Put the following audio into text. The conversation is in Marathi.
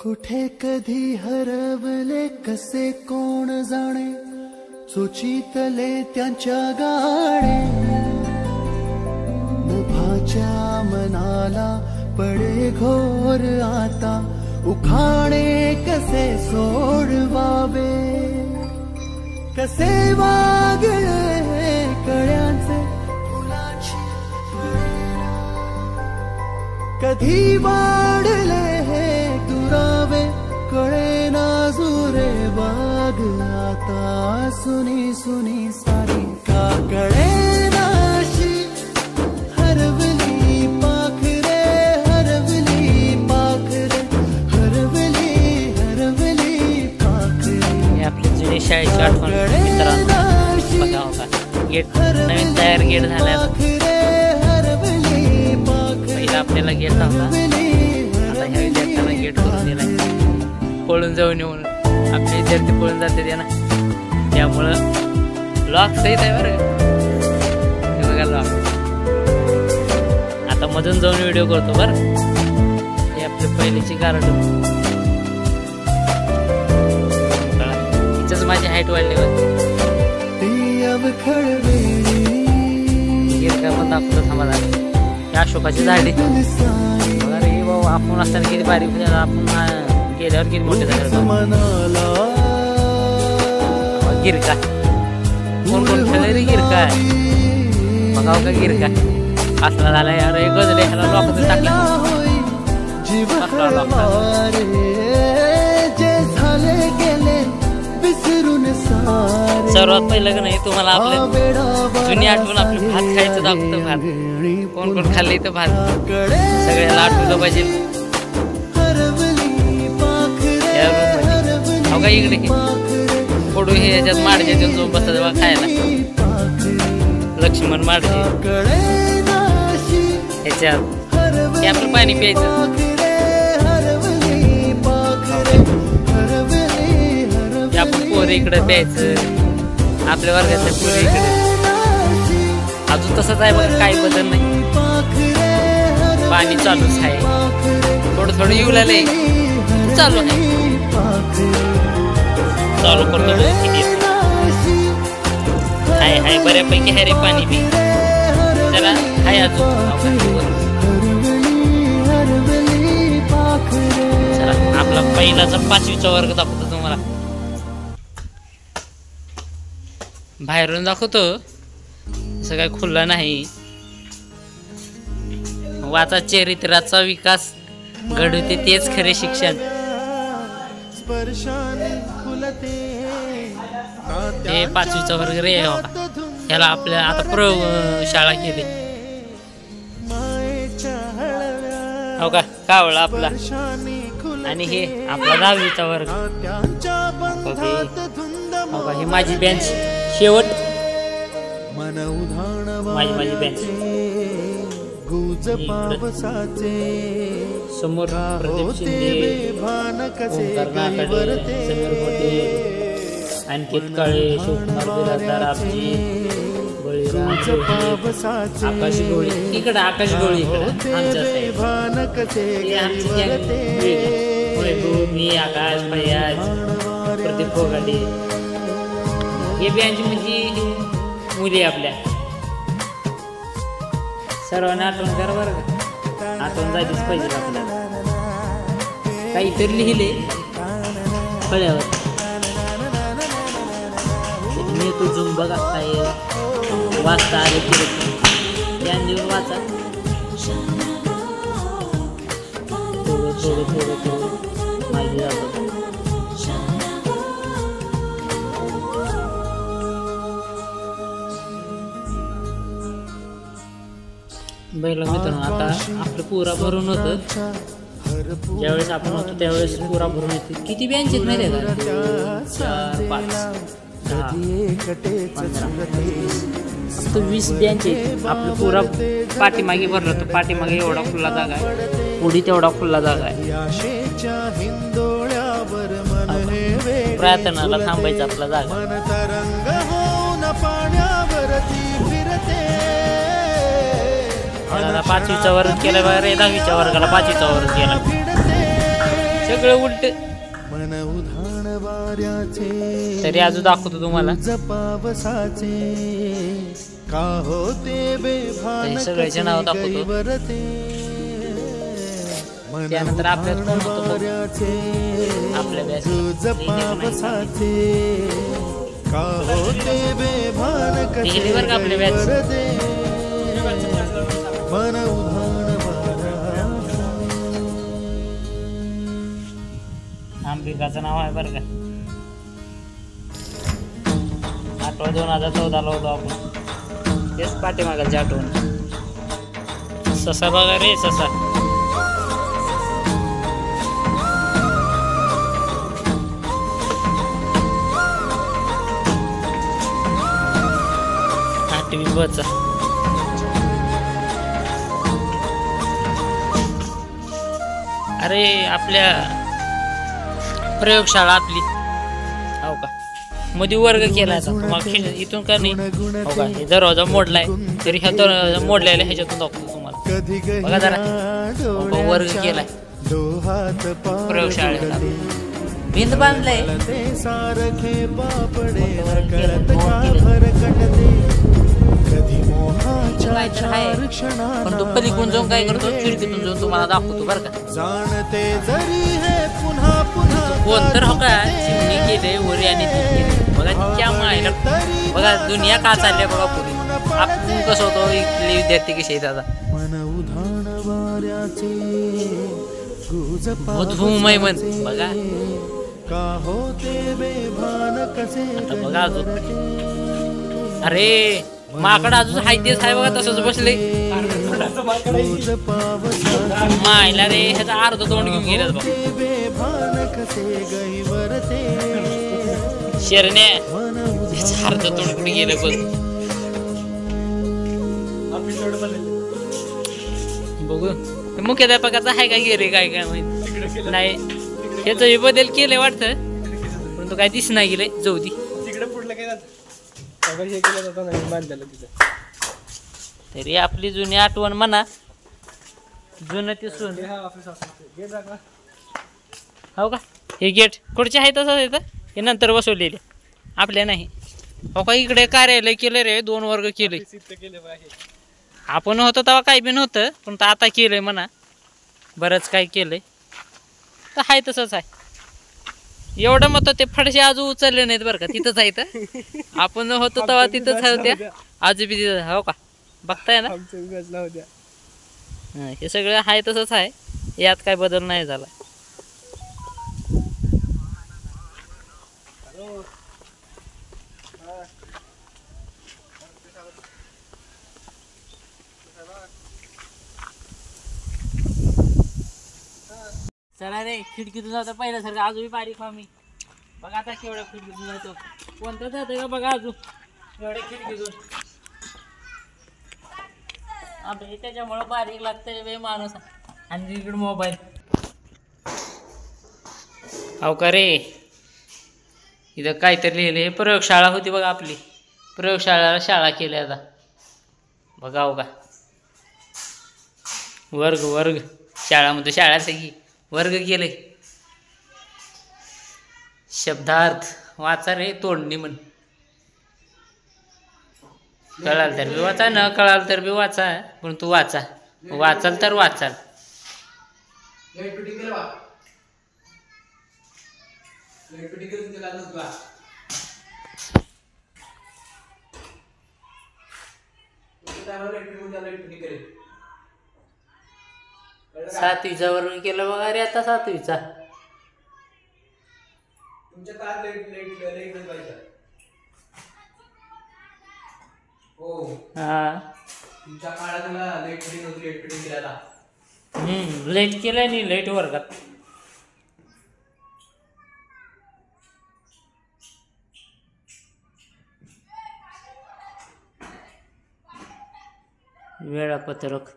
कुठे कधी हरवले कसे कोण जाणे, सुचितले त्यांच्या गाणे. मुभाच्या मनाला पडे घोर आता, उखाणे कसे सोडवावे, कसे वागले कळ्यांचे फुलाची प्रेरणा. कधी वाढले हे दुरावे कळेना जुरे बाग आता. सुनी सुनी सारी का कळेनाशी हरवली पाखरे, हरवली पाखरे, हरवली हरवली पाखरे. आपली जुनी शाळेची आठवण मित्रांनो बघा होता. गेट नवीन तयार गेट झाला. पहिला आपल्याला गेट नव्हता, आता ह्या विद्यार्थ्यांना गेट करून दिलाय. पळून जाऊन येऊन आपले विद्यार्थी पळून जाते ना, त्यामुळं लॉक सहित आहे बरं. हे बघा लॉक. आता मधून जाऊन व्हिडिओ करतो बरं. हे आपली पहिलीची गार्डन. हिचंच माझी हाईट वाढली होती. गिरका पण दाखवतो थांबा झाली. अशोकाची झाडे बघा रे बाबा. आपण असताना किती बारीक म्हणजे आपण गेल्यावर किती मोठे झाले. गिरका कोण कोण खेळले रे गिरका. बघाव का गिरका असला झाला यार. एक गजले ह्याला लॉक टाकला. सर्वात पहिलं का नाही तुम्हाला आपल्या जुनी आठवण आपली भात खायचं दाखवतं. भात कोण कोण खाल्ले तर भात सगळ्याला आठवलं पाहिजे. हो का इकडे फोडू हे याच्यात माडजे जो बसतात तेव्हा खायला. लक्ष्मण माडजे ह्याच्यात हे आपलं पाणी प्यायचं. आपण पोरं इकडे प्यायचं. आपल्या वर्गातल्या पोरं इकडे. अजून तसंच आहे बघा, काही बदल नाही. पाणी चालूच आहे. थोडं थोडं येऊ लागले चालू आहे. चालू करतो हाय हाय बऱ्यापैकी आहे रे पाणी बी. जरा हाय अजून. चला आपला पहिलाचा 5वीचा वर्ग दाखवतो तुम्हाला. बाहेरून दाखवतो. असं काय खुल्लं नाही. वाचा चरित्राचा विकास घडवते तेच खरे शिक्षण. हे 5वीचा वर्ग रे. ह्याला आपल्या आता प्रयोगशाळा केली हो का. कावळा आपला. आणि हे आपला 10वीचा वर्ग. हो का. ही माझी बेंच शेवट. माझी बेंच. समोर प्रदीप शिंदे, ओंकार नाकाडे, समीर मोठे, अंकित काळे, शिवकुमार बिराजदार, आपजी बळीराम, आकाश गवळी. इकडं आकाश गवळी मी आकाश फैयाज प्रदीप फोगाडे. हे बँच म्हणजे मुली आपल्या. सर्वांना आठवण करा बरं का. आठवण जायचीच पाहिजे आपल्याला. काहीतरी लिहिले फळ्यावर. मी तुझून बघा काय वाचता आले की ध्यान देऊन वाचा. थोडं थोडं थोडं थोडं माहिती जातं. पहिलं मित्रांनो आता आपलं पुरा भरून होतं. ज्यावेळेस आपण होतो त्यावेळेस पुरा भरून येते. किती बेंच आहेत माहिती आहे का. 4, 5, 10, 15, 20 बेंच आहेत. आपलं पुरा पाठीमागे भरलं तर पाठीमागे एवढा खुल्ला जागा आहे. पुढे तेवढा खुल्ला जागा आहे. प्रार्थनाला थांबायचं आपला जागा. 5वीचा वर्ग केला बरं. 10वीच्या वर्गाला 5वीचा वर्ग केला. सगळं उलट. मन उधाण वाऱ्याचे तरी अजून दाखवतो तुम्हाला. जपावसाचे का होते बेभान हे सगळ्याचे नाव दाखवतो. गैवरते मन त्यानंतर आपल्यात कोण होतं बघू. वाऱ्याचे आपल्या बॅच जपावसाचे का होते बेभान कसे लिहिली बरं का आपल्या बॅच. गैवरते मन उधाण वाऱ्याचे. अंबिकाचं नाव आहे बरं का. आठवण 2014 ला होतो आपण. तेच पाठीमागाची आठवण. ससा बघा रे ससा. आठवी बचा. अरे आपल्या प्रयोगशाळा आपली हो का मध्ये वर्ग केला तुम्हाला इथून का नाही हो का. हे दरवाजा मोडलाय तरी ह्या दरवाजा मोडलेला ह्याच्यातून दाखवतो तुम्हाला. बघा जरा हो का, वर्ग केलाय प्रयोगशाळेला. भिंत बांधलाय. पण तो पलीकडून जाऊन काय करतो खिडकीतून जाऊन तुम्हाला दाखवतो बरं का. जाणते जरी हे पुन्हा पुन्हा कोण तर हो का चिमणी केले वरी आणि दूध केले. बघा त्या मायला बघा दुनिया का चालल्या बघा पुढे. आपण कसं होतो इथले विद्यार्थी कसे आहेत आता. मन उधाण वाऱ्याचे मधुमय मन बघा. का होते बेभान कसे आता बघा अजून. अरे माकड अजून हाय तेच आहे बघा तसंच बसले. मायला रे ह्याचा अर्ध तोंड घेऊन गेलं बघ. शेरण्या ह्याचं अर्ध तोंड कुठे गेलं बघ. बघू मुख्याध्यापकाचा आहे काय गेले काय काय माहिती नाही. ह्याचं बदल केलंय वाटतं पण तो काय दिस नाही गेलंय. जाऊ दे तरी आपली जुनी आठवण म्हणा. जुनं ते सोन हो का. हे गेट कुठचे आहे तसंच येतं. हे नंतर बसवलेले आपल्या नाही हो का. इकडे कार्यालय केलं रे 2 वर्ग केले. आपण होतो तेव्हा काही बी नव्हतं पण आता केलंय म्हणा. बरंच काय केलंय तर आहे तसंच आहे. एवढं मत ते फडशे अजून उचलले नाहीत बरं का. तिथंच आहे तर आपण होतो तेव्हा तिथंच आहे होत्या आजू बी तिथं हो का. बघताय ना हे सगळं आहे तसंच आहे. यात काय बदल नाही झाला. चला रे खिडकीतून जातो पहिल्यासारखं अजूनही बारीक आम्ही. बघा आता केवढ्या खिडकीतून जातो. कोणतं जातं का बघा अजून एवढ्या खिडकीतून. आपल्या त्याच्यामुळं बारीक लागतंय बे माणूस. आणि इकडे मोबाईल अहो का रे. इथं काहीतरी लिहिलं. हे प्रयोगशाळा होती बघा आपली. प्रयोगशाळेला शाळा केली आता बघा हो का. वर्ग वर्ग शाळामध्ये शाळाच आहे की वर्ग केले. शब्दार्थ वाचा रे तोडणी म्हण. कळाल तर बी वाचा न कळाल तर बी वाचा. पण तू वाचा वाचाल तर वाचाल. सातवीचा वर्ग केला बघा रे आता. सातवीचा तुमच्या काळात लाईट पाहिजे हो. हा तुमच्या काळात लाईट फिटिंग केला. लेट केलाय नाही लेट वर्गात. वेळापत्रक